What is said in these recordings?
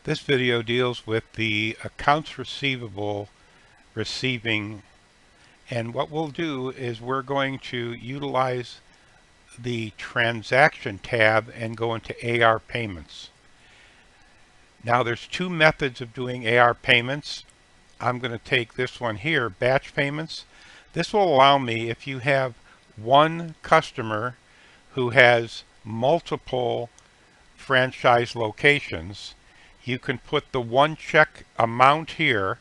This video deals with the accounts receivable receiving, and what we'll do is we're going to utilize the transaction tab and go into AR payments. Now there's two methods of doing AR payments. I'm going to take this one here, batch payments. This will allow me, if you have one customer who has multiple franchise locations, you can put the one check amount here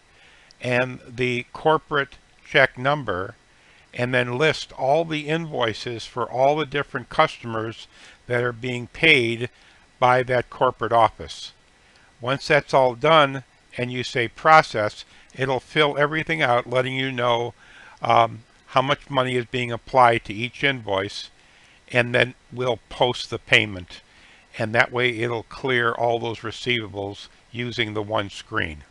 and the corporate check number, and then list all the invoices for all the different customers that are being paid by that corporate office. Once that's all done and you say process, it'll fill everything out, letting you know how much money is being applied to each invoice, and then we'll post the payment. And that way it'll clear all those receivables using the one screen.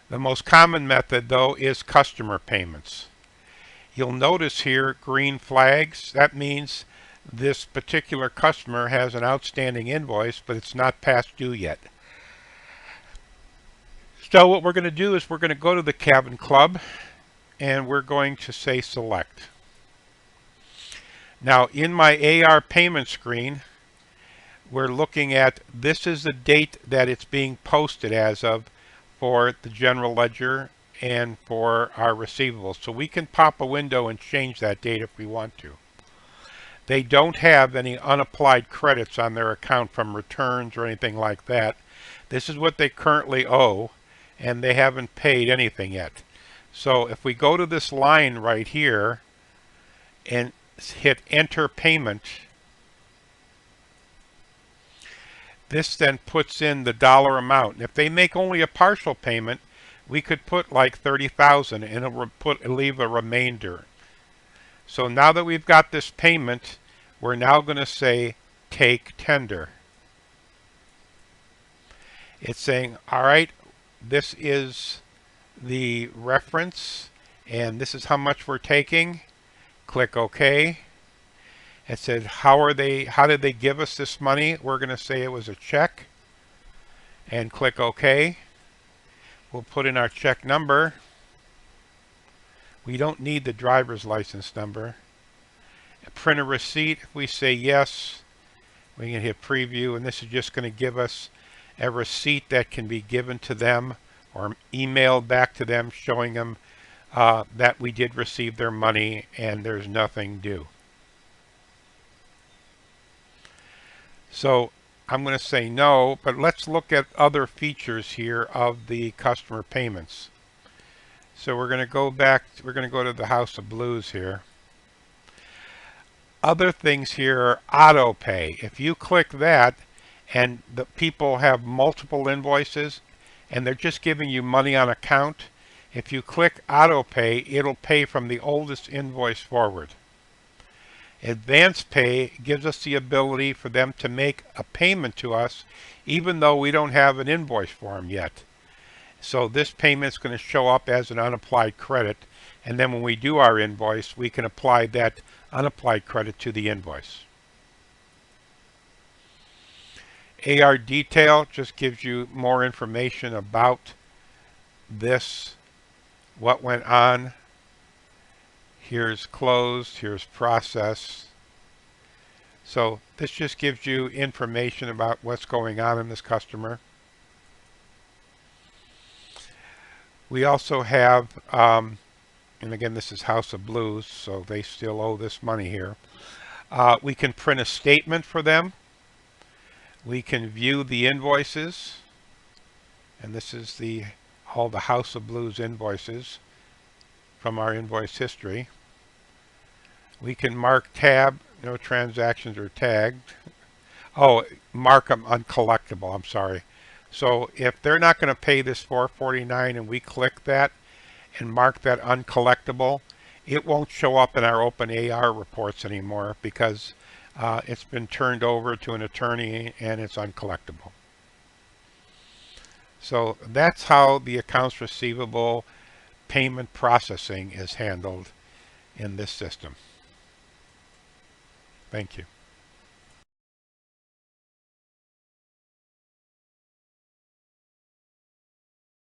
The most common method, though, is customer payments. You'll notice here green flags. That means this particular customer has an outstanding invoice, but it's not past due yet. So what we're going to do is we're going to go to the Cabin Club and we're going to say select. Now in my AR payment screen, we're looking at, this is the date that it's being posted as of for the general ledger and for our receivables. So we can pop a window and change that date if we want to. They don't have any unapplied credits on their account from returns or anything like that. This is what they currently owe, and they haven't paid anything yet. So if we go to this line right here and hit enter payment, this then puts in the dollar amount. And if they make only a partial payment, we could put like 30,000 and it'll leave a remainder. So now that we've got this payment, we're now going to say take tender. It's saying, all right, this is the reference and this is how much we're taking. Click OK. It said, how did they give us this money? We're going to say it was a check and click OK. We'll put in our check number. We don't need the driver's license number. Print a receipt. If we say yes, we can hit preview, and this is just going to give us a receipt that can be given to them or emailed back to them, showing them that we did receive their money and there's nothing due. So I'm going to say no, but let's look at other features here of the customer payments. So we're going to go back, we're going to go to the House of Blues here. Other things here are auto pay. If you click that and the people have multiple invoices and they're just giving you money on account, if you click auto pay, it'll pay from the oldest invoice forward. Advance pay gives us the ability for them to make a payment to us even though we don't have an invoice for them yet. So this payment is going to show up as an unapplied credit, and then when we do our invoice, we can apply that unapplied credit to the invoice. AR detail just gives you more information about this, what went on. Here's closed, here's process. So this just gives you information about what's going on in this customer. We also have, and again, this is House of Blues, so they still owe this money here. We can print a statement for them. We can view the invoices, and this is all the House of Blues invoices from our invoice history. We can mark tab, no transactions are tagged. Oh, mark them uncollectible, I'm sorry. So if they're not going to pay this $449 and we click that and mark that uncollectible, it won't show up in our open AR reports anymore because it's been turned over to an attorney and it's uncollectible. So that's how the accounts receivable payment processing is handled in this system. Thank you.